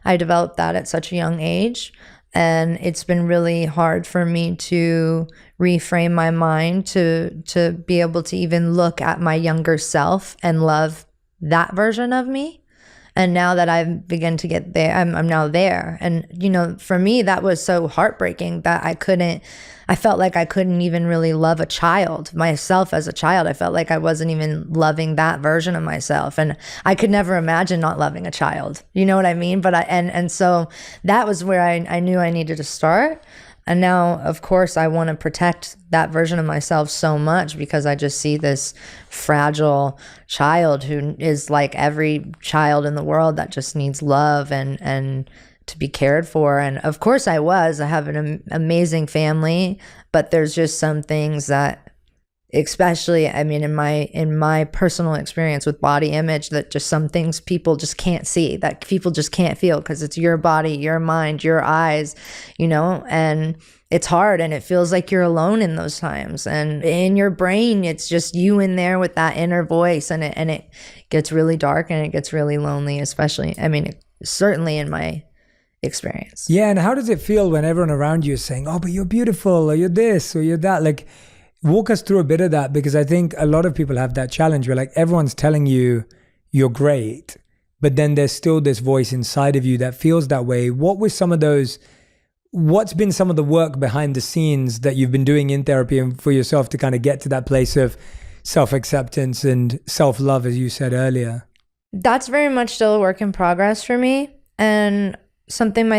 I developed that at such a young age. And it's been really hard for me to reframe my mind to be able to even look at my younger self and love that version of me. And now that I've begun to get there, I'm now there. And, you know, for me, that was so heartbreaking that I felt like I couldn't even really love a child, myself as a child. I felt like I wasn't even loving that version of myself. And I could never imagine not loving a child. You know what I mean? But and so that was where I knew I needed to start. And now, of course, I want to protect that version of myself so much because I just see this fragile child who is like every child in the world that just needs love and to be cared for. And of course I have an amazing family, but there's just some things that, especially, I mean, in my personal experience with body image, that just some things people just can't see, that people just can't feel because it's your body, your mind, your eyes, you know, and it's hard and it feels like you're alone in those times. And in your brain, it's just you in there with that inner voice, and it gets really dark and it gets really lonely, especially, I mean, certainly in my experience. Yeah, and how does it feel when everyone around you is saying, oh, but you're beautiful, or you're this, or you're that? Like, walk us through a bit of that, because I think a lot of people have that challenge where like everyone's telling you you're great, but then there's still this voice inside of you that feels that way. What's been some of the work behind the scenes that you've been doing in therapy and for yourself to kind of get to that place of self-acceptance and self-love, as you said earlier? That's very much still a work in progress for me. And something my